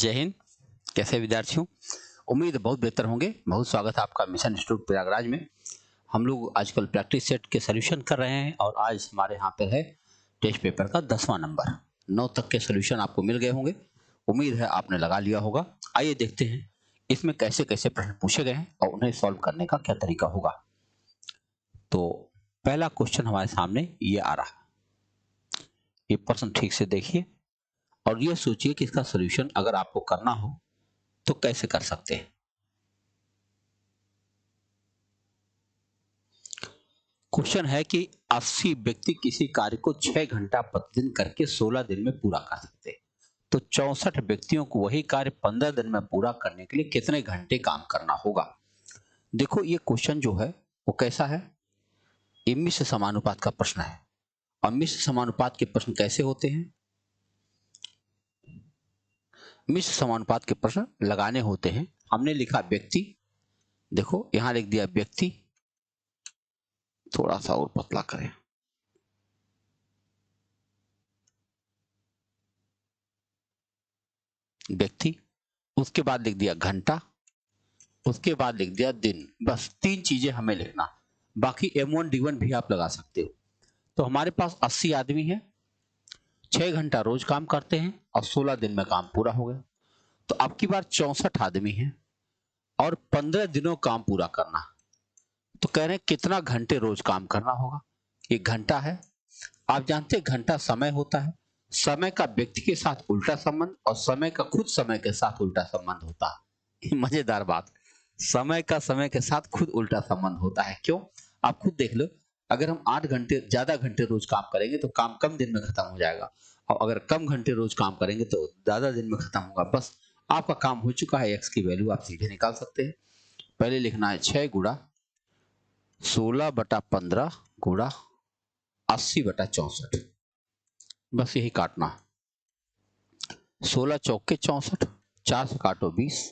जय हिंद। कैसे विद्यार्थियों, उम्मीद है बहुत बेहतर होंगे। बहुत स्वागत है आपका मिशन इंस्टीट्यूट प्रयागराज में। हम लोग आजकल प्रैक्टिस सेट के सॉल्यूशन कर रहे हैं और आज हमारे यहाँ पे है टेस्ट पेपर का 10वां नंबर। 9 तक के सॉल्यूशन आपको मिल गए होंगे, उम्मीद है आपने लगा लिया होगा। आइए देखते हैं इसमें कैसे कैसे प्रश्न पूछे गए हैं और उन्हें सॉल्व करने का क्या तरीका होगा। तो पहला क्वेश्चन हमारे सामने ये आ रहा है, ये प्रश्न ठीक से देखिए और ये सोचिए कि इसका सॉल्यूशन अगर आपको करना हो तो कैसे कर सकते हैं। क्वेश्चन है कि 80 व्यक्ति किसी कार्य को 6 घंटा प्रतिदिन करके 16 दिन में पूरा कर सकते हैं, तो 64 व्यक्तियों को वही कार्य 15 दिन में पूरा करने के लिए कितने घंटे काम करना होगा। देखो ये क्वेश्चन जो है वो कैसा है, ये मिश्र समानुपात का प्रश्न है। और मिश्र समानुपात के प्रश्न कैसे होते हैं, मिश्र समानुपात के प्रश्न लगाने होते हैं। हमने लिखा व्यक्ति, देखो यहां लिख दिया व्यक्ति, थोड़ा सा और पतला करें, व्यक्ति, उसके बाद लिख दिया घंटा, उसके बाद लिख दिया दिन। बस 3 चीजें हमें लिखना, बाकी M1 D1 भी आप लगा सकते हो। तो हमारे पास 80 आदमी हैं, 6 घंटा रोज काम करते हैं और 16 दिन में काम पूरा हो गया। तो अब की बार 64 आदमी हैं और 15 दिनों काम पूरा करना। तो कह रहे हैं कितना घंटे रोज काम करना होगा। ये घंटा है, आप जानते हैं घंटा समय होता है। समय का व्यक्ति के साथ उल्टा संबंध और समय का खुद समय के साथ उल्टा संबंध होता है। मजेदार बात, समय का समय के साथ खुद उल्टा संबंध होता है। क्यों, आप खुद देख लो, अगर हम 8 घंटे ज्यादा घंटे रोज काम करेंगे तो काम कम दिन में खत्म हो जाएगा, और अगर कम घंटे रोज काम करेंगे तो ज्यादा दिन में खत्म होगा। बस आपका काम हो चुका है, एक्स की वैल्यू आप सीधे निकाल सकते हैं। पहले लिखना है 6 गुणा 16/15 गुणा 80/64, बस यही काटना। 16 चौके 64, 4 से काटो 20,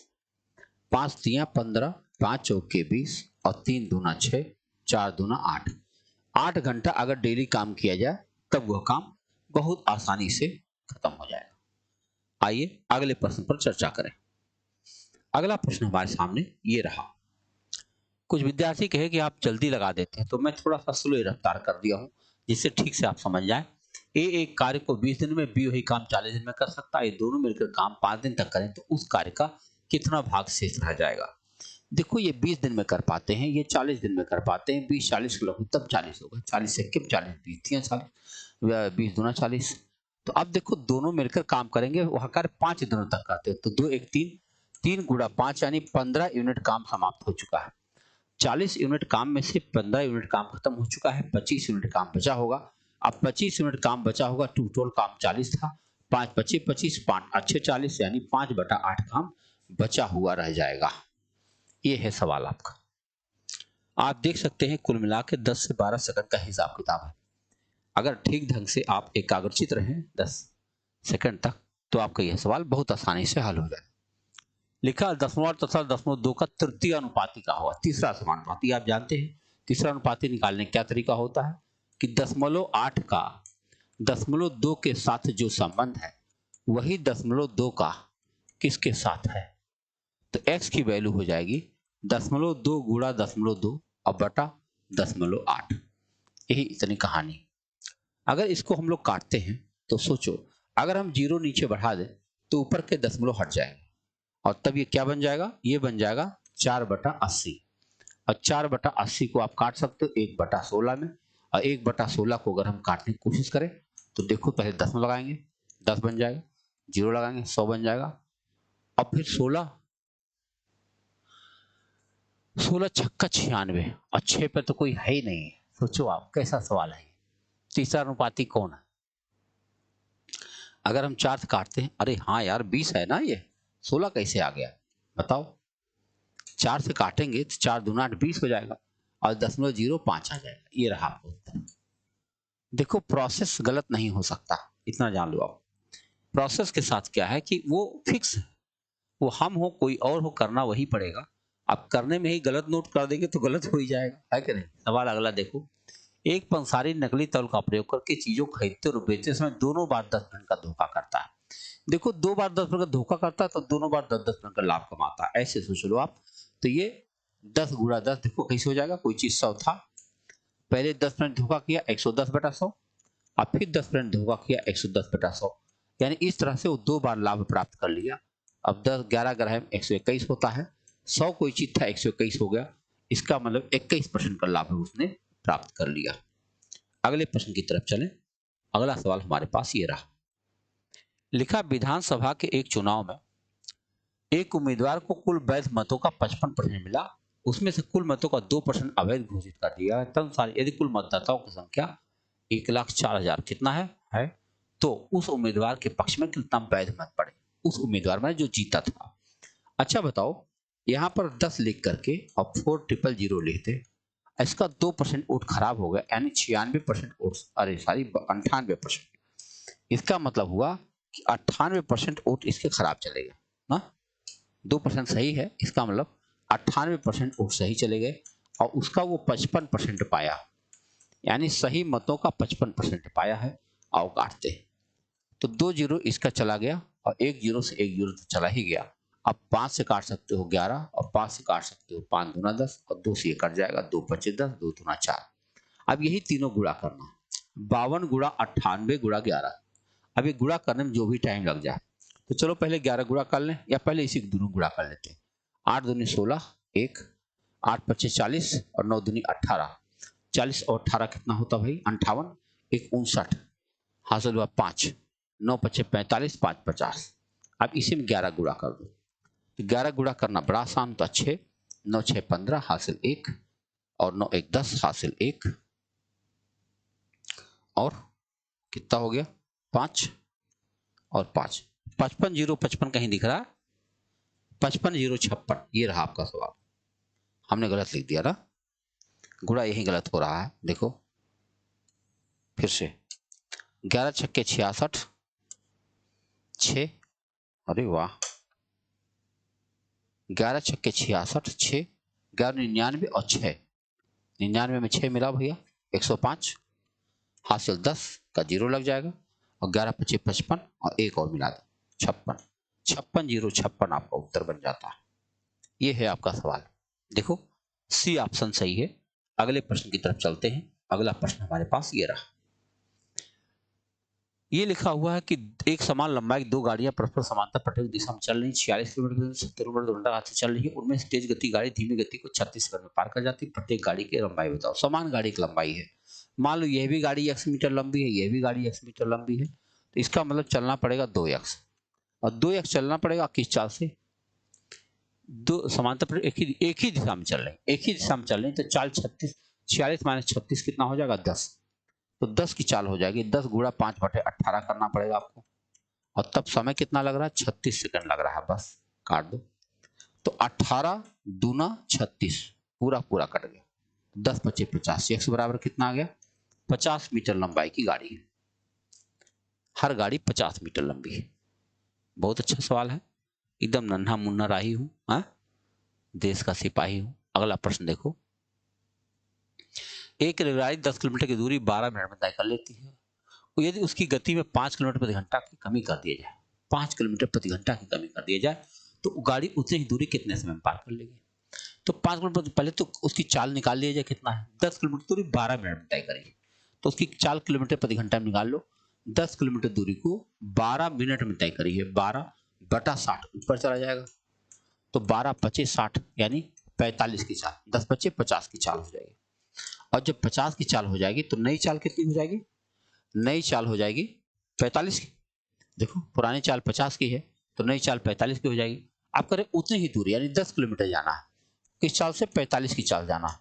5 तिया 15, 5 चौके 20 और 3 दूना 6, 4 दूना 8। 8 घंटा अगर डेली काम किया जाए तब वह काम बहुत आसानी से खत्म हो जाएगा। आइए अगले प्रश्न पर चर्चा करें। अगला प्रश्न हमारे सामने ये रहा। कुछ विद्यार्थी कहे कि आप जल्दी लगा देते हैं, तो मैं थोड़ा सा स्लो रफ्तार कर दिया हूं जिससे ठीक से आप समझ जाए। ए एक कार्य को 20 दिन में, बी वही काम 40 दिन में कर सकता है। ये दोनों मिलकर काम 5 दिन तक करें तो उस कार्य का कितना भाग शेष रह जाएगा। देखो ये 20 दिन में कर पाते हैं, ये 40 दिन में कर पाते हैं। 20 40 किलो तब 40 होगा, 40 से 40, 20 40, 20 दूना 40। तो अब देखो दोनों मिलकर काम करेंगे, वह कार्य 5 दिनों तक करते हैं, तो 2 1 3, 3 गुणा 5 यानी 15 यूनिट काम समाप्त हो चुका है। 40 यूनिट काम में से 15 यूनिट काम खत्म हो चुका है, 25 यूनिट काम बचा होगा। अब 25 यूनिट काम बचा होगा, टोटल काम 40 था, 5 25 25, 5 अच्छे 40 यानी 5/8 काम बचा हुआ रह जाएगा। ये है सवाल आपका। आप देख सकते हैं कुल मिला के 10 से 12 सेकंड का हिसाब किताब है। अगर ठीक ढंग से आप एकाग्रचित रहें 10 सेकंड तक तो आपका यह सवाल बहुत आसानी से हल हो जाए। लिखा 10वां तथा 10.2 का तृतीय अनुपाती का होगा, तीसरा समानुपाती। आप जानते हैं तीसरा अनुपाती निकालने का क्या तरीका होता है कि 0.8 का 0.2 के साथ जो संबंध है वही 0.2 का किसके साथ है, तो x की वैल्यू हो जाएगी 0.2 गुणा 0.2 और बटा 0.8। यही इतनी कहानी। अगर इसको हम लोग काटते हैं तो सोचो, अगर हम 0 नीचे बढ़ा दें तो ऊपर के दशमलव हट जाएंगे और तब ये क्या बन जाएगा, ये बन जाएगा 4/80। और 4/80 को आप काट सकते हो 1/16 में, और 1/16 को अगर हम काटने की कोशिश करें तो देखो पहले 10 में लगाएंगे 10 बन जाएगा, 0 लगाएंगे 100 बन जाएगा, और फिर 16 छक्का 96 और 6 पे तो कोई है ही नहीं है। सोचो आप कैसा सवाल है। तीसरा अनुपाती कौन है। अगर हम 4 से काटते हैं, अरे हाँ यार 20 है ना, ये 16 कैसे आ गया बताओ। 4 से काटेंगे तो 4 दूना 8 20 हो जाएगा और 0.05 आ जाएगा। ये रहा आपका उत्तर। देखो प्रोसेस गलत नहीं हो सकता, इतना जान लो आप। प्रोसेस के साथ क्या है कि वो फिक्स है, वो हम हो कोई और हो, करना वही पड़ेगा। आप करने में ही गलत नोट कर देंगे तो गलत हो ही जाएगा, है कि नहीं। सवाल अगला देखो। एक पंसारी नकली तौल का प्रयोग करके चीजों खरीदते और बेचते समय दोनों बार 10% का धोखा करता है। देखो 2 बार 10% का धोखा करता है तो दोनों बार 10-10% का लाभ कमाता है, ऐसे सोच लो आप। तो ये 10 गुणा 10 देखो कैसे हो जाएगा, कोई चीज 100 था, पहले 10% धोखा किया 110/100, और फिर 10% धोखा किया 110/100, यानी इस तरह से वो 2 बार लाभ प्राप्त कर लिया। अब 10 11 ग्राम 121 होता है, 100 कोई चीज था 121 हो गया, इसका मतलब 21% का लाभ उसने प्राप्त कर लिया। अगले प्रश्न की तरफ चलें। अगला सवाल हमारे पास ये रहा, लिखा विधानसभा के एक चुनाव में एक उम्मीदवार को कुल वैध मतों का 55% मिला, उसमें से कुल मतों का 2% अवैध घोषित कर दिया। तदनुसार यदि कुल मतदाताओं की संख्या 1,04,000 कितना है तो उस उम्मीदवार के पक्ष में कितना वैध मत पड़े, उस उम्मीदवार में जो जीता था। अच्छा बताओ, यहाँ पर 10 लिख करके और 4,000 लिखते, इसका 2% वोट खराब हो गया, यानी 96% वोट, अरे सॉरी 98%, इसका मतलब हुआ कि 98% वोट इसके खराब चले गए ना। 2% सही है, इसका मतलब 98% वोट सही चले गए, और उसका वो 55% पाया, यानी सही मतों का 55% पाया है। आओ काटते हैं, तो 2 जीरो इसका चला गया, और 1 जीरो से 1 जीरो तो चला ही गया। अब 5 से काट सकते हो 11, और 5 से काट सकते हो 5 दूना 10, और 2 से ये कट जाएगा, 2 पचे 10, 2 दूना 4। अब यही तीनों गुणा करना, 52 गुणा 98 गुणा 11। अब ये गुणा करने में जो भी टाइम लग जाए, तो चलो पहले 11 गुणा कर लें, या पहले इसी दोनों गुणा कर लेते हैं। 8 दूनी 16, 1, 8 पच्चे 40, और 9 दूनी 18, 40 और 18 कितना होता भाई 58, 1 59, हासिल हुआ 5, 9 पच्चे 45, 5 50। अब इसी में 11 गुणा कर दो, तो 11 गुणा करना बड़ा आसान होता, 6, 9 6 15 हासिल 1, और 9 1 10 हासिल 1, और कितना हो गया 5 और 5, 55 जीरो 55 कहीं दिख रहा है, 55 जीरो 56, ये रहा आपका सवाल। हमने गलत लिख दिया ना, गुणा यही गलत हो रहा है, देखो फिर से 11 छक्के 66, 6, अरे वाह, 11 छक्के 66, 6, 11 99 और 6, 99 में 6 मिला भैया 105, हासिल 10 का जीरो लग जाएगा, और 11 पच्चीस 55, और 1 और मिला दो 56, 56 जीरो 56 आपका उत्तर बन जाता है। ये है आपका सवाल, देखो सी ऑप्शन सही है। अगले प्रश्न की तरफ चलते हैं। अगला प्रश्न हमारे पास ये रहा, ये लिखा हुआ है कि एक समान लंबाई की 2 गाड़ियां परस्पर समांतर प्रत्येक दिशा में चल रही, 46 किलोमीटर 70 किलोमीटर से चल रही है। उनमें से तेज गति गाड़ी धीमी गति को 36 सेकंड में पार कर जाती है। प्रत्येक गाड़ी की लंबाई बताओ। समान गाड़ी की लंबाई है, मान लो यह भी गाड़ी x मीटर लंबी है, यह भी गाड़ी x मीटर लंबी है, तो इसका मतलब चलना पड़ेगा 2x, और 2x चलना पड़ेगा किस चाल से, दो समांतर एक ही दिशा में चल रहे हैं, एक ही दिशा में चल रहे हैं, तो चाल 36, 46 माइनस 36 कितना हो जाएगा 10, तो 10 की चाल हो जाएगी, 10 गुणा 5/18 करना पड़ेगा आपको, और तब समय कितना लग रहा है 36 सेकंड लग रहा है, बस काट दो। तो 18 दूना 36 पूरा पूरा कट गया, 10 पच्चीस 50, x बराबर कितना आ गया 50 मीटर लंबाई की गाड़ी है, हर गाड़ी 50 मीटर लंबी है। बहुत अच्छा सवाल है, एकदम नन्हा मुन्ना राही हूं, देश का सिपाही हूं। अगला प्रश्न देखो, एक रेलगाड़ी 10 किलोमीटर की दूरी 12 मिनट में तय कर लेती है, यदि उसकी गति में 5 किलोमीटर प्रति घंटा की कमी कर दिया जाए, 5 किलोमीटर प्रति घंटा की कमी कर दिया जाए, तो गाड़ी उतनी ही दूरी कितने समय में पार कर लेगी। तो 5 किलोमीटर पहले तो उसकी चाल निकाल लिया जाए, कितना है 10 किलोमीटर दूरी 12 मिनट में तय करेगी, तो उसकी चाल किलोमीटर प्रति घंटा में निकाल लो। 10 किलोमीटर दूरी को 12 मिनट में तय करी है, 12/60 ऊपर चला जाएगा, तो 12 25 60 यानी 45 की चाल, 10 25 50 की चाल हो जाएगी। और जब 50 की चाल हो जाएगी तो नई चाल कितनी हो जाएगी, नई चाल हो जाएगी 45 की। देखो पुरानी चाल 50 की है, तो नई चाल 45 की हो जाएगी। आप करें उतनी ही दूरी, यानी 10 किलोमीटर जाना है, किस चाल से 45 की चाल जाना है,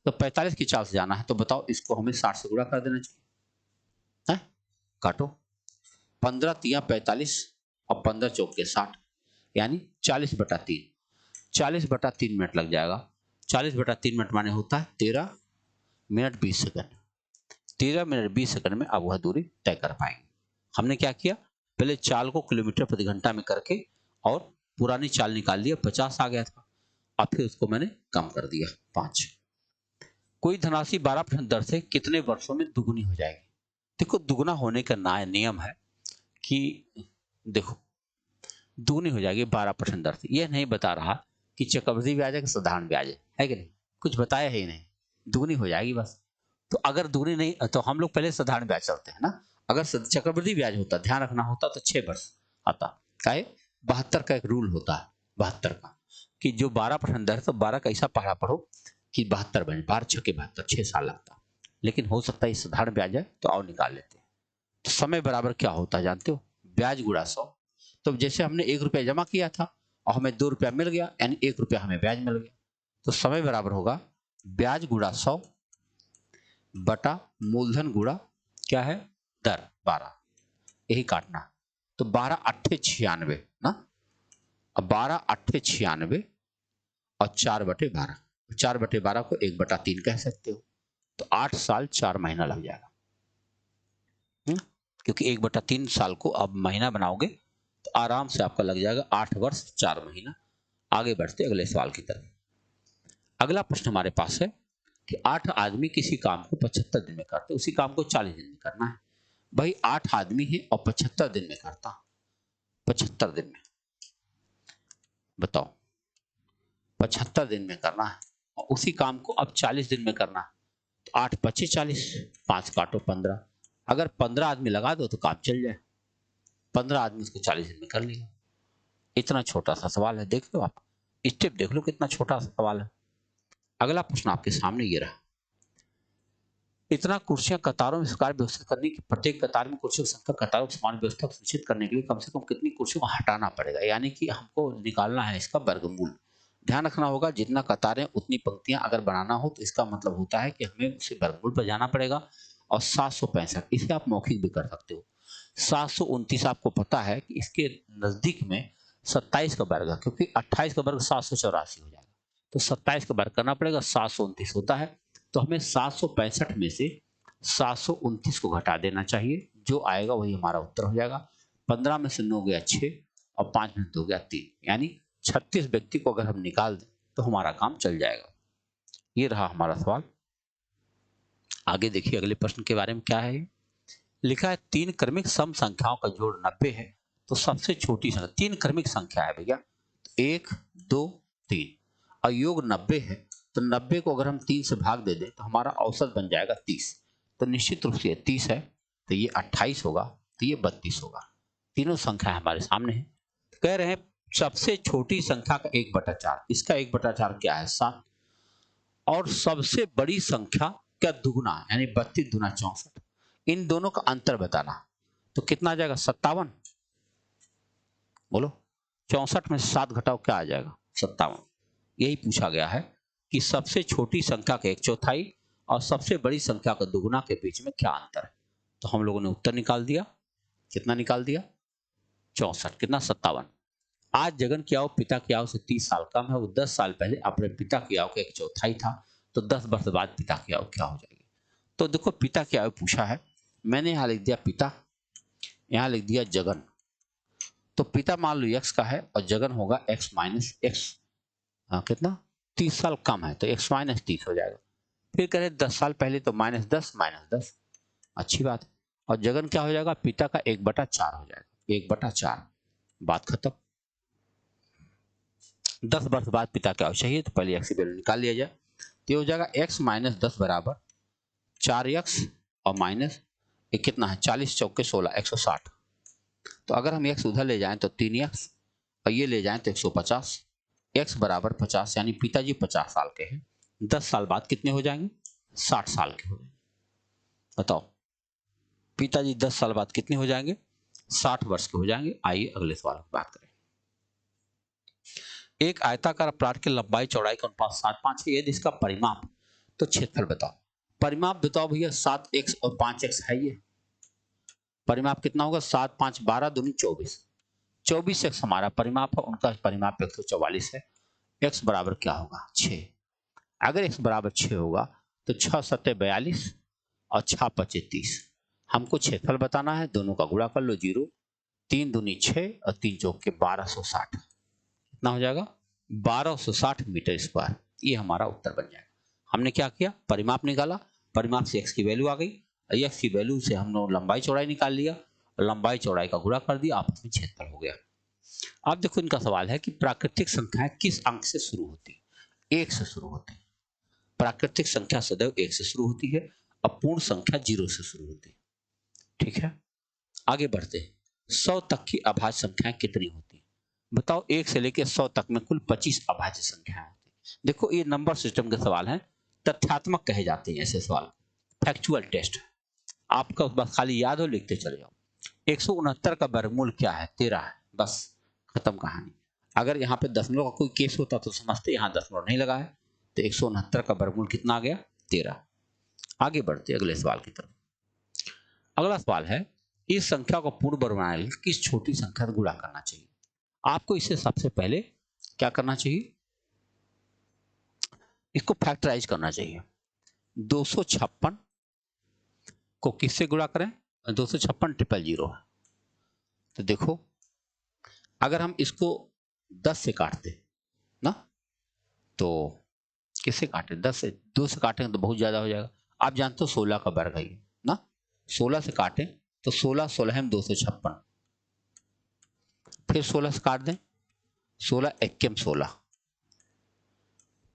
तो 45 की चाल से जाना है, तो बताओ इसको हमें 60 से गुणा कर देना चाहिए है? काटो, 15 तिया 45 और 15 चौके 60, यानी 40/3, 40/3 मिनट लग जाएगा। 40/3 मिनट माने होता है 13 मिनट 20 सेकंड, 13 मिनट 20 सेकंड में अब वह दूरी तय कर पाएंगे। हमने क्या किया, पहले चाल को किलोमीटर प्रति घंटा में करके और पुरानी चाल निकाल लिया, 50 आ गया था, अब फिर उसको मैंने कम कर दिया 5। कोई धनराशि 12% दर से कितने वर्षों में दुगुनी हो जाएगी। देखो दुगुना होने का नियम है कि देखो दुगनी हो जाएगी 12% दर से। यह नहीं बता रहा कि चक्रवृद्धि ब्याज है कि साधारण ब्याज है कि नहीं, कुछ बताया ही नहीं, दुगनी हो जाएगी बस। तो अगर दुगनी नहीं तो हम लोग पहले साधारण ब्याज चलते हैं ना। अगर चक्रवृद्धि ब्याज होता, ध्यान रखना होता, तो 6 वर्ष आता। क्या है 72 का एक रूल होता है, 72 का, कि जो 12% दर, तो 12 का ऐसा पढ़ा पढ़ो कि 72 बने, 12 छके 72, 6 साल लगता। लेकिन हो सकता है साधारण ब्याज है तो आओ निकाल लेते हैं। तो समय बराबर क्या होता है जानते हो, ब्याज गुणा 100। तो जैसे हमने 1 रुपया जमा किया था और हमें 2 रुपया मिल गया, यानी 1 रुपया हमें ब्याज मिल गया। तो समय बराबर होगा ब्याज गुणा 100 बटा मूलधन गुणा क्या है दर 12, यही काटना। तो 12 अट्ठे 96 ना, अब 12 अट्ठे 96 और 4/12, 4/12 को 1/3 कह सकते हो। तो 8 साल 4 महीना लग जाएगा, क्योंकि 1/3 साल को अब महीना बनाओगे तो आराम से आपका लग जाएगा 8 वर्ष 4 महीना। आगे बढ़ते अगले सवाल की तरफ। अगला प्रश्न हमारे पास है कि 8 आदमी किसी काम को 75 दिन में करते, उसी काम को 40 दिन में करना है। भाई 8 आदमी है और 75 दिन में करता, 75 दिन में बताओ, 75 दिन में करना है और उसी काम को अब 40 दिन में करना है। तो 8 पच्चीस 40, 5 काटो 15। अगर 15 आदमी लगा दो तो काम चल जाए, 15 आदमी उसको 40 दिन में कर लिया। इतना छोटा सा सवाल है, देख लो आप, स्टेप देख लो कितना छोटा सा सवाल है। अगला प्रश्न आपके सामने ये रहा, इतना कुर्सियां कतारों में कार्य व्यवस्थित करने की, प्रत्येक कतार में कुर्सियों की संख्या कतारों की समान व्यवस्था सुनिश्चित करने के लिए कम से कम कितनी कुर्सियों को हटाना पड़ेगा, यानी कि हमको निकालना है इसका वर्गमूल। ध्यान रखना होगा जितना कतारें उतनी पंक्तियां अगर बनाना हो तो इसका मतलब होता है कि हमें उसे वर्गमूल पर जाना पड़ेगा। और 765, इसे आप मौखिक भी कर सकते हो। 729 आपको पता है कि इसके नजदीक में 27 का वर्ग है, क्योंकि 28 का वर्ग 784 हो जाएगा, तो 27 का वर्ग करना पड़ेगा, 729 होता है। तो हमें 765 में से 729 को घटा देना चाहिए, जो आएगा वही हमारा उत्तर हो जाएगा। 15 में से 9 गया 6 और 5 में 2 गया 3, यानी 36 व्यक्ति को अगर हम निकाल दें तो हमारा काम चल जाएगा। ये रहा हमारा सवाल। आगे देखिए अगले प्रश्न के बारे में क्या है। लिखा है 3 क्रमिक सम संख्याओं का जोड़ 90 है, तो सबसे छोटी संख्या, 3 क्रमिक संख्या है भैया, 1 2 3 और योग 90 है। तो 90 को अगर हम 3 से भाग दे दें तो हमारा औसत बन जाएगा 30। तो निश्चित रूप से 30 है, तो ये 28 होगा, तो ये 32 होगा। तीनों संख्या हमारे सामने है। कह रहे हैं सबसे छोटी संख्या का 1/4, इसका 1/4 क्या है 7, और सबसे बड़ी संख्या का दुगुना यानी 32 दूना 64, इन दोनों का अंतर बताना। तो कितना आ जाएगा 57, बोलो 64 में 7 घटाओ क्या आ जाएगा 57। यही पूछा गया है कि सबसे छोटी संख्या का 1/4 और सबसे बड़ी संख्या का दुगुना के बीच में क्या अंतर है। तो हम लोगों ने उत्तर निकाल दिया, कितना निकाल दिया 64, कितना 57। आज जगन की आयु पिता की आयु से 30 साल कम है, वो 10 साल पहले अपने पिता की आयु का 1/4 था, तो 10 वर्ष बाद पिता की आयु क्या हो जाएगी। तो देखो पिता की आयु पूछा है, मैंने यहाँ लिख दिया पिता, यहाँ लिख दिया जगन। तो पिता मान लो x का है और जगन होगा x माइनस एक्स, कितना 30 साल कम है, तो x माइनस 30 हो जाएगा। फिर करें 10 साल पहले, तो -10 -10, अच्छी बात है। और जगन क्या हो जाएगा पिता का 1/4 हो जाएगा, 1/4, बात खत्म। 10 वर्ष बाद पिता क्या चाहिए, तो पहले x की वैल्यू निकाल लिया जाए। तो हो जाएगा x माइनस 10 बराबर 4x और माइनस एक कितना है 40 चौके 16, 160। तो अगर हम x उधर ले जाएं तो 3x और ये ले जाएं तो 150, x बराबर 50, यानी पिताजी 50 साल के हैं। 10 साल बाद कितने हो जाएंगे 60 साल के हो जाएंगे। बताओ पिताजी 10 साल बाद कितने हो जाएंगे 60 वर्ष के हो जाएंगे। आइए अगले सवाल की बात करें। एक आयताकार प्लाट की लंबाई चौड़ाई का अनुपात 7:5 है, यदि इसका परिमाप, तो क्षेत्रफल बताओ। परिमाप बताओ भैया 7x और 5x है, ये परिमाप कितना होगा 7 5 12 दूनी 24, 24x हमारा परिमाप है, उनका परिमाप 144 है। x बराबर क्या होगा 6। अगर x बराबर 6 होगा तो 6 7 42 और 6 5 30। हमको क्षेत्रफल बताना है, दोनों का गुणा कर लो 0, 3 दूनी 6 और 3 चौके 1260, कितना हो जाएगा 1260 मीटर स्क्वायर। ये हमारा उत्तर बन जाएगा। हमने क्या किया परिमाप निकाला, परिमाप से x की वैल्यू आ गई, x की वैल्यू से हमने लंबाई चौड़ाई निकाल लिया लंबाई चौड़ाई का गुणा कर दिया, आपस में क्षेत्रफल हो गया। अब देखो इनका सवाल है कि प्राकृतिक संख्याएं किस अंक से शुरू होती है? 1 से शुरू होती है। प्राकृतिक संख्या सदैव 1 से शुरू होती है, अपूर्ण संख्या 0 से शुरू होती है। ठीक है, आगे बढ़ते हैं। 100 तक की अभाज्य संख्याएं कितनी होती है? बताओ, 1 से लेकर 100 तक में कुल 25 अभाज्य संख्याएं होती हैं। देखो ये नंबर सिस्टम के सवाल हैं, तथ्यात्मक कहे जाते हैं ऐसे सवाल, फैक्चुअल टेस्ट। आपका बस खाली याद हो, लिखते चले जाओ। 169 का वर्गमूल क्या है? 13 है, बस खत्म कहानी। अगर यहाँ पे दशमलव का कोई केस होता तो समझते, यहाँ दशमलव नहीं लगा है, तो 169 का वर्गमूल कितना आ गया? 13। आगे बढ़ते अगले सवाल की तरफ। अगला सवाल है, इस संख्या को पूर्ण वर्ग बनाने के लिए किस छोटी संख्या से गुणा करना चाहिए? आपको इसे सबसे पहले क्या करना चाहिए? इसको फैक्टराइज करना चाहिए। 256 को किससे गुणा करें? 256 ट्रिपल 0 है। तो देखो, अगर हम इसको 10 से काटते ना, तो किससे काटें? 10 से, 2 से काटेंगे तो बहुत ज्यादा हो जाएगा। आप जानते हो 16 का वर्ग है ये ना, 16 से काटें तो 16 16 में 256, फिर 16 से काट दें, 16 1 में 16,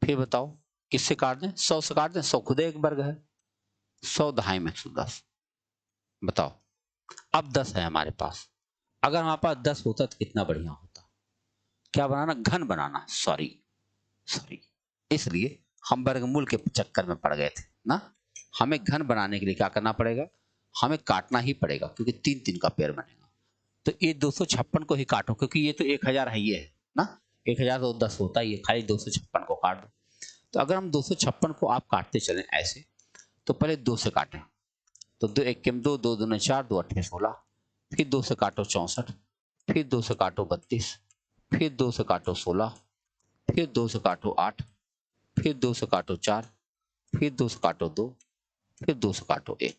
फिर बताओ किससे काट दें? 100 से काट दें, 100 खुद एक वर्ग है, 100 दहाई में 110। बताओ, अब 10 है हमारे पास। अगर हमारे पास 10 होता तो कितना बढ़िया होता। क्या बनाना? घन बनाना। सॉरी, इसलिए हम वर्गमूल के चक्कर में पड़ गए थे ना। हमें घन बनाने के लिए क्या करना पड़ेगा? हमें काटना ही पड़ेगा, क्योंकि 3 का पेयर बनेगा। तो ये 256 को ही काटो, क्योंकि ये तो 1000 है, ये है ना, 1000 तो 10 होता ही है, खाली 256 को काट दो। तो अगर हम 256 को आप काटते चलें ऐसे, तो पहले 2 से काटें, तो 2 1 में 2, 2 दूने 4, 2 8 16, फिर 2 से काटो 64, फिर 2 से काटो 32, फिर 2 से काटो 16, फिर 2 से काटो 8, फिर 2 से काटो 4, फिर 2 से काटो 2, फिर 2 से काटो 1।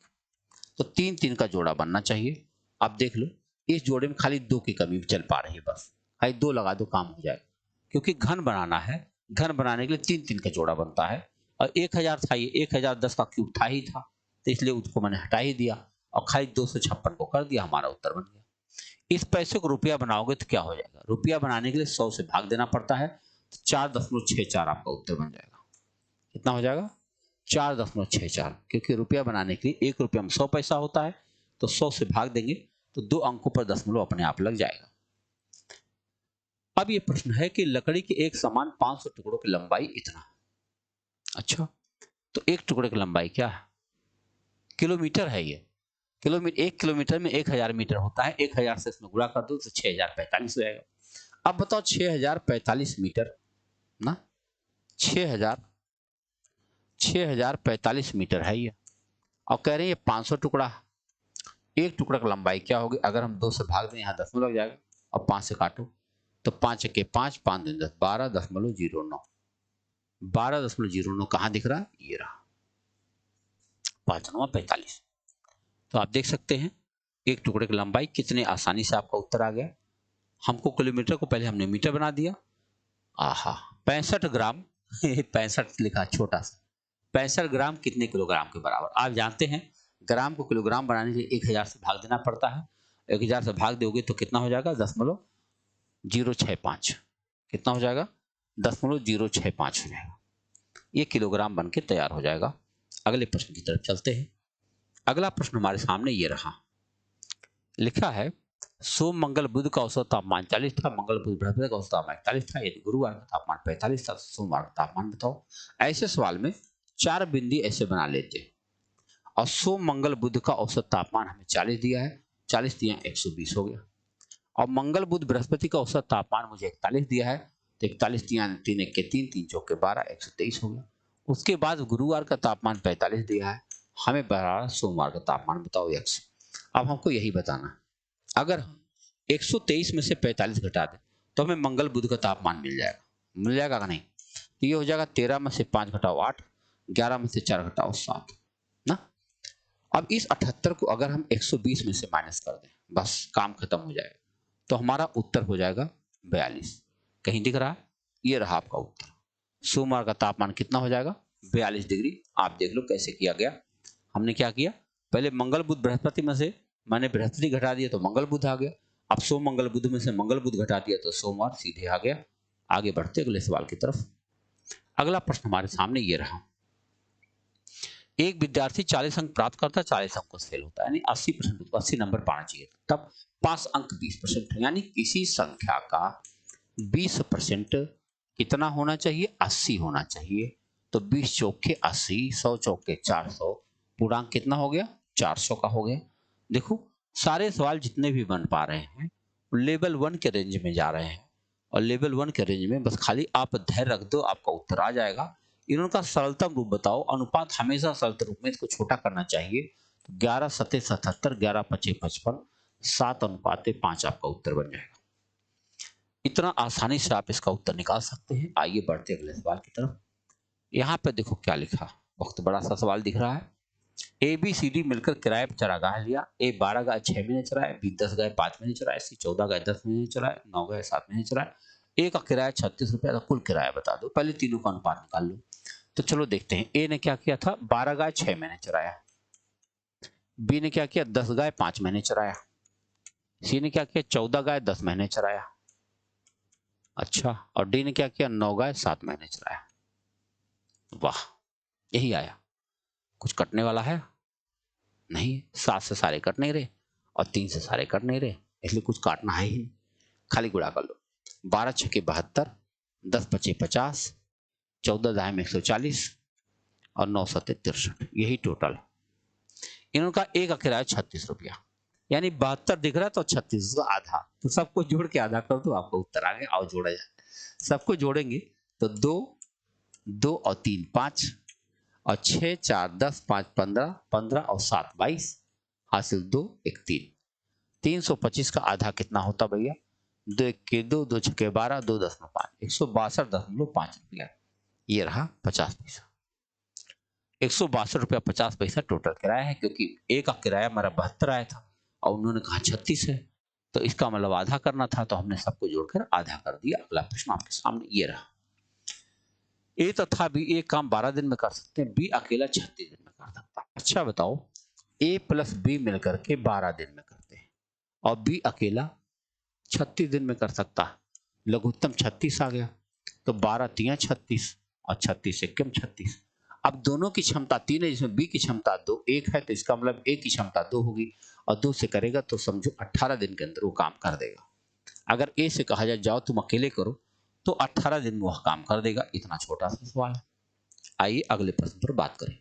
तो 3 का जोड़ा बनना चाहिए। आप देख लो, इस जोड़े में खाली 2 की कमी चल पा रही है, बस खाली 2 लगा दो, काम हो जाएगा। क्योंकि घन बनाना है, घन बनाने के लिए 3 का जोड़ा बनता है। और 1000 था, ये 1010 का क्यूब था ही था, तो इसलिए उसको मैंने हटा ही दिया और खाली 256 को कर दिया, हमारा उत्तर बन गया। इस पैसे को रुपया बनाओगे तो क्या हो जाएगा? रुपया बनाने के लिए 100 से भाग देना पड़ता है, तो 4.64 आपका उत्तर बन जाएगा। कितना हो जाएगा? 4.64, क्योंकि रुपया बनाने के लिए 1 रुपया में 100 पैसा होता है, तो 100 से भाग देंगे तो 2 अंकों पर दशमलव अपने आप लग जाएगा। अब ये प्रश्न है कि लकड़ी के एक समान 500 टुकड़ों की लंबाई इतना। अच्छा, तो एक टुकड़े की लंबाई क्या है? किलोमीटर है ये। किलोमीटर, 1 किलोमीटर में 1000 मीटर होता है, 1000 से इसमें गुणा कर दो तो 6045 हो जाएगा। अब बताओ 6045 मीटर ना, 6045 मीटर है ये, और कह रहे हैं ये 500 टुकड़ा। एक टुकड़ा की लंबाई क्या होगी? अगर हम 2 से भाग दें, यहाँ दशमलव लग जाएगा, और 5 से काटो तो 5 के 5, 5 दूनी 10, 12.09। 12.09 कहाँ दिख रहा है? ये रहा, 5×9=45। तो आप देख सकते हैं एक टुकड़े की लंबाई कितने आसानी से आपका उत्तर आ गया। हमको किलोमीटर को पहले हमने मीटर बना दिया। आहा, 65 ग्राम 65 लिखा छोटा सा, 65 ग्राम कितने किलोग्राम के बराबर? आप जानते हैं ग्राम को किलोग्राम बनाने के लिए 1000 से भाग देना पड़ता है। 1000 से भाग दोगे तो कितना हो जाएगा? 0.065। कितना हो जाएगा? 0.065 हो जाएगा। ये किलोग्राम बन के तैयार हो जाएगा। अगले प्रश्न की तरफ चलते हैं। अगला प्रश्न हमारे सामने ये रहा, लिखा है सोम मंगल बुध का औसत तापमान 40 था, मंगल बुध बृहस्पति का औसत तापमान 41 था, यदि गुरुवार का तापमान 45 था, सोमवार का तापमान बताओ। ऐसे सवाल में 4 बिंदी ऐसे बना लेते हैं, और सोम मंगल बुध का औसत तापमान हमें 40 दिया है, 40 दिया 120 हो गया। और मंगल बुध बृहस्पति का औसत तापमान मुझे 41 दिया है, तो 41 दिया 3 1 के 3, 3 4 के 12, 123 हो गया। उसके बाद गुरुवार का तापमान 45 दिया है, हमें बराबर सोमवार का तापमान बताओ 100। अब हमको यही बताना, अगर हम 123 में से 45 घटा दें तो हमें मंगल बुध का तापमान मिल जाएगा कि नहीं? तो ये हो जाएगा 13 में से 5 घटाओ 8, 11 में से 4 घटाओ 7 ना। अब इस 78 को अगर हम 120 में से माइनस कर दें, बस काम खत्म हो जाएगा, तो हमारा उत्तर हो जाएगा 42। कहीं दिख रहा है? ये रहा आपका उत्तर। सोमवार का तापमान कितना हो जाएगा? 42 डिग्री। आप देख लो कैसे किया गया। हमने क्या किया, पहले मंगल बुध बृहस्पति में से मैंने बृहस्पति घटा दिया तो मंगल बुध आ गया। अब सोम मंगल बुध में से मंगल बुध घटा दिया तो सोमवार सीधे आ गया। आगे बढ़ते अगले सवाल की तरफ। अगला प्रश्न हमारे सामने ये रहा, एक विद्यार्थी 40 अंक प्राप्त करता है, 40 अंक को फेल होता है, यानी 80% 80 नंबर पाना चाहिए, तब पास अंक 20%, यानी किसी संख्या का 20% कितना होना चाहिए, 80 होना चाहिए। तो 20 चौके 80, 100 चौके 400, पूर्णांक कितना हो गया, 400 का हो गया। देखो सारे सवाल जितने भी बन पा रहे हैं लेवल 1 के रेंज में जा रहे हैं, और लेवल 1 के रेंज में बस खाली आप धैर्य रख दो, आपका उत्तर आ जाएगा। इनका सरलतम रूप बताओ, अनुपात हमेशा सरल रूप में, इसको छोटा करना चाहिए। तो 11 सत्ते 77, 11 पचे 55, 7:5 आपका उत्तर बन जाएगा। इतना आसानी से आप इसका उत्तर निकाल सकते हैं। आइए बढ़ते अगले सवाल की तरफ। यहाँ पे देखो क्या लिखा, बहुत बड़ा सा सवाल दिख रहा है। ए बी सी डी मिलकर किराए पर चरागाह लिया। ए 12 गाय 6 महीने चराए, बी 10 गाय 5 महीने चराए, सी 14 गाय 10 महीने चराए, 9 गाय 7 महीने चराए। ए का किराया 36 रुपया, कुल किराया बता दो। पहले तीनों का अनुपात निकाल लो। तो चलो देखते हैं। ए ने क्या किया था, 12 गाय 6 महीने चराया। बी ने क्या किया, 10 गाय 5 महीने चराया। सी ने क्या किया, 14 गाय 10 महीने चराया। अच्छा, और डी ने क्या किया, 9 गाय 7 महीने चराया। वाह, यही आया। कुछ कटने वाला है नहीं, 7 से सारे कट नहीं रहे और 3 से सारे कट नहीं रहे, इसलिए कुछ काटना है ही नहीं, खाली गुणा कर लो। 12 छके 72, 10 पचे 50, 14 दाएं में 140 और 9 सत्ते 63, यही टोटल। इनका एक का किराया 36 रुपया, यानी 72 दिख रहा है तो 36 का आधा, तो सबको जोड़ के आधा कर दो, आपको उत्तर आ गया। आओ जोड़ा जाए, सबको जोड़ेंगे तो 2 2 और 3 5 और 6 4 10 5 15 15 और 7 22, हासिल 2 1 3। 325 का आधा कितना होता भैया, 2 1 के 2, 2 छके 12, 2 10 में 5, 162.5 रुपया। ये रहा 50 पैसा। 162 रुपया 50 पैसा टोटल किराया है, क्योंकि एक का किराया हमारा 72 आया था और उन्होंने कहा 36 है, तो इसका मतलब आधा करना था, तो हमने सबको जोड़कर आधा कर दिया। अगला प्रश्न आपके सामने ये रहा, ए तथा बी एक काम 12 दिन में कर सकते हैं, बी अकेला 36 दिन में कर सकता है। अच्छा बताओ, ए प्लस बी मिलकर के 12 दिन में करते हैं और बी अकेला 36 दिन में कर सकता है। लघुत्तम 36 आ गया, तो 12 तिया 36 और 36 एकम 36। अब दोनों की क्षमता 3 है, जिसमें बी की क्षमता 2 1 है, तो इसका मतलब ए की क्षमता 2 होगी और 2 से करेगा तो समझो 18 दिन के अंदर वो काम कर देगा। अगर ए से कहा जाए जाओ तुम अकेले करो, तो 18 दिन में वह काम कर देगा। इतना छोटा सा सवाल है। आइए अगले प्रश्न पर बात करें।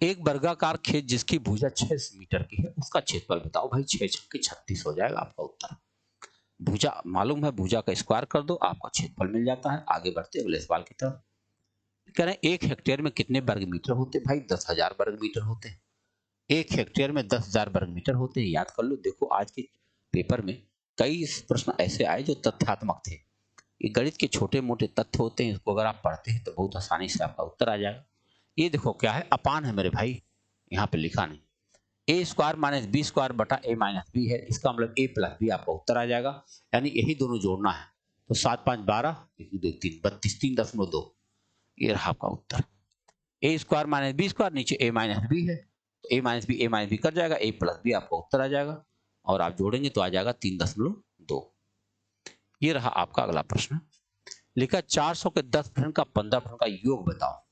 एक वर्गाकार खेत जिसकी भुजा 6 मीटर की है, उसका क्षेत्रफल बताओ। भाई 6 छक्के 36 हो जाएगा आपका उत्तर। भुजा मालूम है, भुजा का स्क्वायर कर दो, आपका क्षेत्रफल मिल जाता है। आगे बढ़ते अगले सवाल की तरफ। कह रहे हैं 1 हेक्टेयर में कितने वर्ग मीटर होते हैं। भाई 10,000 वर्ग मीटर होते हैं। 1 हेक्टेयर में 10,000 वर्ग मीटर होते हैं, याद कर लो। देखो आज के पेपर में कई प्रश्न ऐसे आए जो तथ्यात्मक थे। ये गणित के छोटे मोटे तथ्य होते हैं, इसको अगर आप पढ़ते हैं तो बहुत आसानी से आपका उत्तर आ जाएगा। ये देखो क्या है, अपान है मेरे भाई, यहाँ पे लिखा नहीं। ए स्क्वायर माइनस बी स्क्वायर बटा ए माइनस बी है, इसका मतलब ए प्लस बी आपका उत्तर आ जाएगा, यानी यही दोनों जोड़ना है। तो 7 5 12, 3 32, 3.2, ये रहा आपका उत्तर। ए स्क्वायर माइनस बी स्क्वायर, नीचे ए माइनस बी है, तो ए माइनस बी कर जाएगा, ए प्लस बी आपका उत्तर आ जाएगा, और आप जोड़ेंगे तो आ जाएगा 3.2। ये रहा आपका अगला प्रश्न। लिखा 400 के 10% का 15% का योग बताओ।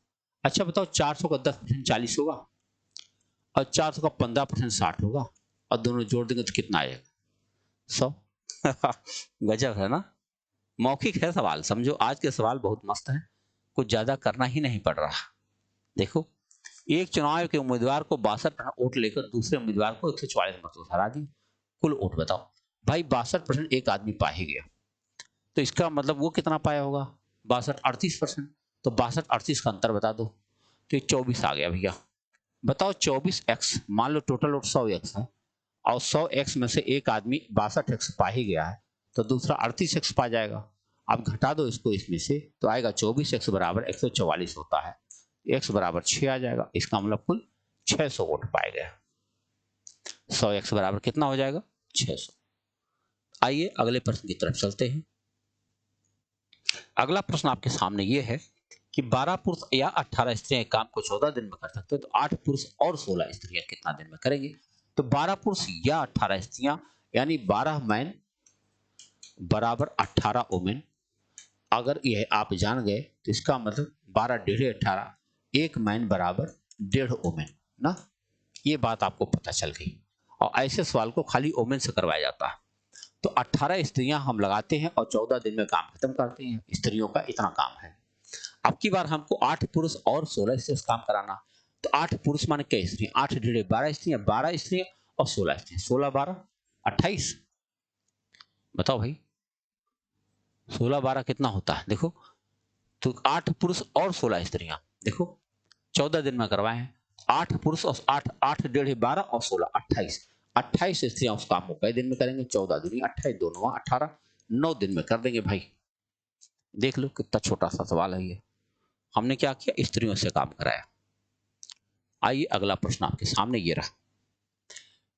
अच्छा बताओ, 400 का 10% 40 होगा और 400 का 15% 60 होगा, और दोनों जोड़ देंगे तो कितना आएगा, 100। गजब है ना, मौखिक है सवाल, समझो आज के सवाल बहुत मस्त है, कुछ ज्यादा करना ही नहीं पड़ रहा। देखो, एक चुनाव के उम्मीदवार को 62% वोट लेकर दूसरे उम्मीदवार को 144 मतों से हरा दिया, कुल वोट बताओ। भाई 62% एक आदमी पा ही गया, तो इसका मतलब वो कितना पाया होगा, 62 38%, तो 62 38 का अंतर बता दो, तो ये 24 आ गया भैया। बताओ 24x, मान लो टोटल वोट 100x है और 100x में से एक आदमी 62x पा ही गया है, तो दूसरा 38x पा जाएगा। अब घटा दो इसको इसमें से, तो आएगा 24x बराबर 144 होता है, x बराबर 6 आ जाएगा, इसका मतलब कुल 600 वोट पाए गए। 100x बराबर कितना हो जाएगा, 600। आइए अगले प्रश्न की तरफ चलते हैं। अगला प्रश्न आपके सामने ये है कि 12 पुरुष या 18 स्त्रियां एक काम को 14 दिन में कर सकते हैं, तो 8 पुरुष और 16 स्त्रियां कितना दिन में करेंगे। तो 12 पुरुष या 18 स्त्रियां, यानी 12 मैन बराबर 18 वुमेन। अगर यह आप जान गए तो इसका मतलब 12 डेढ़े 18, एक मैन बराबर 1.5 वुमेन ना। ये बात आपको पता चल गई। और ऐसे सवाल को खाली वुमेन से करवाया जाता है। तो 18 स्त्रियां हम लगाते हैं और 14 दिन में काम खत्म करते हैं। स्त्रियों का इतना काम है। अब की बार हमको 8 पुरुष और 16 स्त्री काम कराना। तो 8 पुरुष माने क्या स्त्रियां, 8 डेढ़े 12 स्त्रियां, 12 स्त्रियां और 16 स्त्रियां, 16 12 28। बताओ भाई 16 12 कितना होता है, देखो। तो 8 पुरुष और 16 स्त्रियां, देखो 14 दिन में करवाए हैं। 8 पुरुष और 8 8 डेढ़े 12 और 16 28, 28 स्त्रियां उस काम को कई दिन में करेंगे, 14 दूनी 28, दोनों 18, 9 दिन में कर देंगे भाई। देख लो कितना छोटा सा सवाल है ये। हमने क्या किया, स्त्रियों से काम कराया। आइए अगला प्रश्न आपके सामने ये रहा।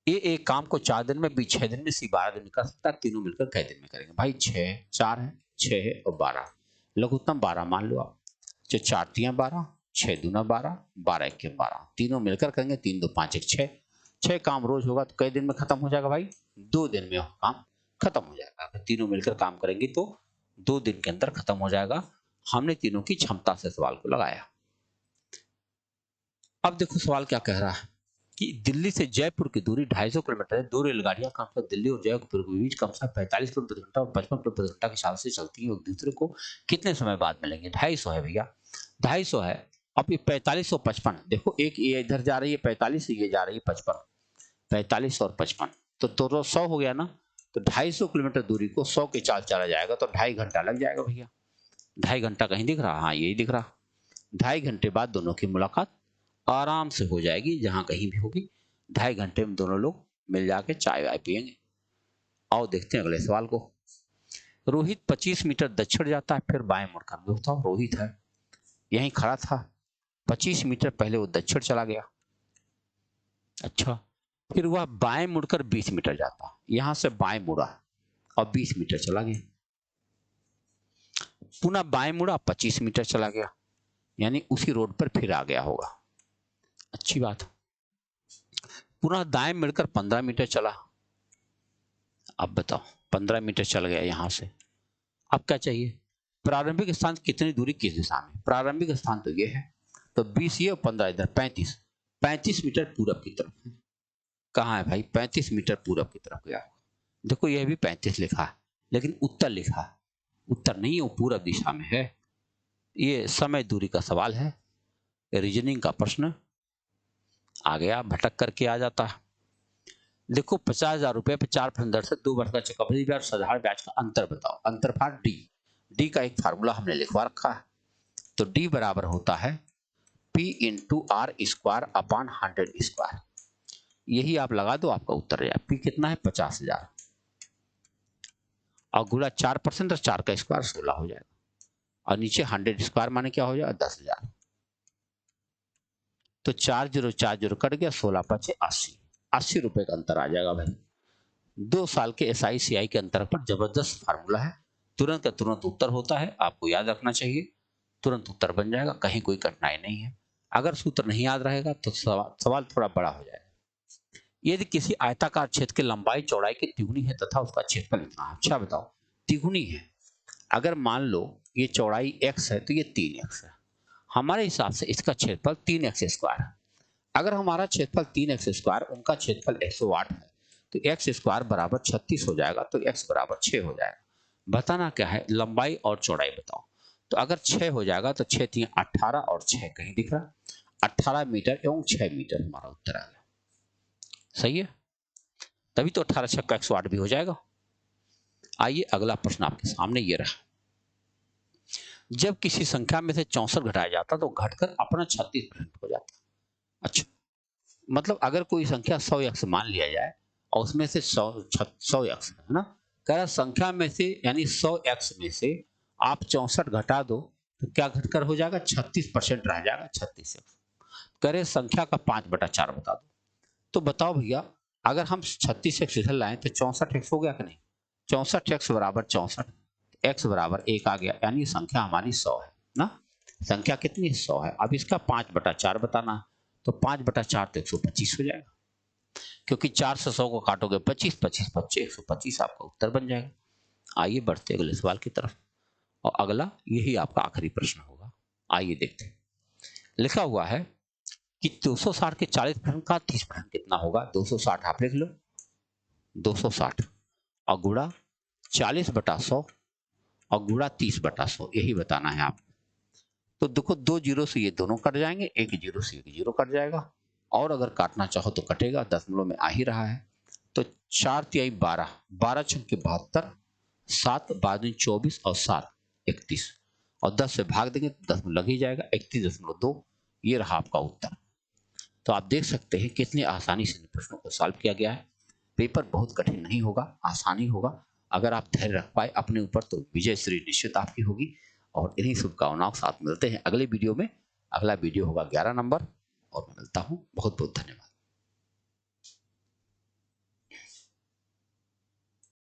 ये एक काम को 4 दिन में भी 6 दिन में सी 12 दिन में कर सकता है। तीनों मिलकर कई दिन में करेंगे भाई, 6 4 है, 6 है और 12, लघुत्तम 12 मान लो आप। जो 4 3 12, 6 दूना 12, 12 1 12, तीनों मिलकर करेंगे, 3 2 5 1 6। 6 काम रोज होगा तो कई दिन में खत्म हो जाएगा भाई, 2 दिन में काम खत्म हो जाएगा। अगर तीनों मिलकर काम करेंगे तो 2 दिन के अंदर खत्म हो जाएगा। हमने तीनों की क्षमता से सवाल को लगाया। अब देखो सवाल क्या कह रहा है कि दिल्ली से जयपुर की दूरी 250 किलोमीटर है। 2 रेलगाड़ियां क्रमशः दिल्ली और जयपुर के बीच क्रमशः 45 किलोमीटर प्रति घंटा और 55 किलोमीटर प्रति घंटा की चाल से चलती है। एक दूसरे को कितने समय बाद मिलेंगे। 250 है भैया, 250 है। अब ये 45 और 55, देखो एक ये इधर जा रही है 45, ये जा रही है 55, 45 और 55 तो दोनों 100 हो गया ना। तो 250 किलोमीटर दूरी को 100 के चाल चला जाएगा तो 2.5 घंटा लग जाएगा भैया। 2.5 घंटा कहीं दिख रहा, हाँ यही दिख रहा। 2.5 घंटे बाद दोनों की मुलाकात आराम से हो जाएगी, जहां कहीं भी होगी। 2.5 घंटे में दोनों लोग मिल जाके चाय वाय पियेंगे। आओ देखते हैं अगले सवाल को। रोहित 25 मीटर दक्षिण जाता है, फिर बाएं मुड़कर, बताओ रोहित है यहीं खड़ा था, 25 मीटर पहले वो दक्षिण चला गया। अच्छा, फिर वह बाएं मुड़कर 20 मीटर जाता, यहां से बाएं मुड़ा और 20 मीटर चला गया। पुनः बाएं मुड़ा 25 मीटर चला गया, यानी उसी रोड पर फिर आ गया होगा। अच्छी बात। पुनः दाएं मुड़कर 15 मीटर चला। अब बताओ 15 मीटर चल गया यहां से। अब क्या चाहिए, प्रारंभिक स्थान कितनी दूरी किस दिशा में। प्रारंभिक स्थान तो ये है, तो 20 ये और 15 इधर, 35 मीटर पूरब की तरफ। कहाँ है भाई, 35 मीटर पूरब की तरफ गया। देखो यह भी 35 लिखा है, लेकिन उत्तर लिखा है, उत्तर नहीं है, वो पूरब दिशा में है। ये समय दूरी का सवाल है, रीजनिंग का प्रश्न आ गया, भटक करके आ जाता है। देखो 50,000 रुपए पे 4% दर से 2 वर्ष का चक्रवृद्धि ब्याज साधारण ब्याज का अंतर बताओ। अंतरफार डी, डी का एक फार्मूला हमने लिखवा रखा है। तो डी बराबर होता है P into R square upon 100 square. यही आप लगा दो, आपका उत्तर है। P कितना है 50,000 और गुणा 4% और 4 का स्क्वायर 16 हो जाएगा, और नीचे 100 स्क्वायर माने क्या हो जाएगा 10,000। तो 4 0 4 0 कट गया, 16 5 80 रुपए का अंतर आ जाएगा भाई। 2 साल के SICI के अंतर पर जबरदस्त फार्मूला है, तुरंत का तुरंत उत्तर होता है, आपको याद रखना चाहिए, तुरंत उत्तर बन जाएगा, कहीं कोई कठिनाई नहीं है। अगर सूत्र नहीं याद रहेगा तो सवाल थोड़ा बड़ा हो जाएगा। यदि किसी आयताकार क्षेत्र की लंबाई चौड़ाई की तिगुनी है तथा उसका क्षेत्रफल इतना है। अच्छा बताओ, तिगुनी है, अगर मान लो ये चौड़ाई x है तो ये 3x है, हमारे हिसाब से इसका क्षेत्रफल 3x स्क्वायर है। अगर हमारा क्षेत्रफल 3x स्क्वायर, उनका क्षेत्रफल 108 है, तो x स्क्वायर बराबर 36 हो जाएगा, तो x बराबर 6 हो जाएगा। बताना क्या है, लंबाई और चौड़ाई बताओ। तो अगर 6 हो जाएगा तो 6 3 18 और 6 कहीं दिख रहा, 18 मीटर एवं 6 मीटर हमारा उत्तर आ गया। सही है, तभी तो 18 6 का 108 भी हो जाएगा। आइए अगला प्रश्न आपके सामने ये रहा। जब किसी संख्या में से 64 घटाया जाता तो घटकर अपना 36% हो जाता। अच्छा, मतलब अगर कोई संख्या 100x मान लिया जाए और उसमें से 100x है ना, कह रहा संख्या में से यानी 100x में से आप 64 घटा दो तो क्या घटकर हो जाएगा 36% रह जाएगा 36x। कह रहे संख्या का 5/4 बता दो। तो बताओ भैया, अगर हम 36x इधर लाएं तो 64x हो गया कि नहीं। 64x बराबर 64, x बराबर 1 आ गया, यानी संख्या हमारी 100 है ना। संख्या कितनी 100 है। अब इसका 5/4 बताना है, तो 5/4 तो 125 हो जाएगा। क्योंकि 4 से 100 को काटोगे 25, 25 बच्चे 125 आपका उत्तर बन जाएगा। आइए बढ़ते अगले सवाल की तरफ, और अगला यही आपका आखिरी प्रश्न होगा। आइए देखते हैं। लिखा हुआ है कि 260 के 40% का 30% कितना होगा। 260 आप लिख लो, 260 और गुणा 40/100 और गुणा 30/100, यही बताना है आप। तो देखो 2 जीरो से ये दोनों कट जाएंगे, 1 जीरो से 1 जीरो कट जाएगा, और अगर काटना चाहो तो कटेगा, दशमलव में आ ही रहा है। तो 4 तिहाई 12, 12 छक्के 72, 7 बाद में 24 और 7 31, और 10 से भाग देंगे तो 10 में लग ही जाएगा, 31.2। ये रहा आपका उत्तर। तो आप देख सकते हैं कितनी आसानी से इन प्रश्नों को सॉल्व किया गया है। पेपर बहुत कठिन नहीं होगा, आसानी होगा। अगर आप धैर्य रख पाए अपने ऊपर तो विजय श्री निश्चित आपकी होगी। और इन्हीं शुभकामनाओं के साथ मिलते हैं अगले वीडियो में। अगला वीडियो होगा 11 नंबर, और मैं मिलता हूँ। बहुत बहुत धन्यवाद।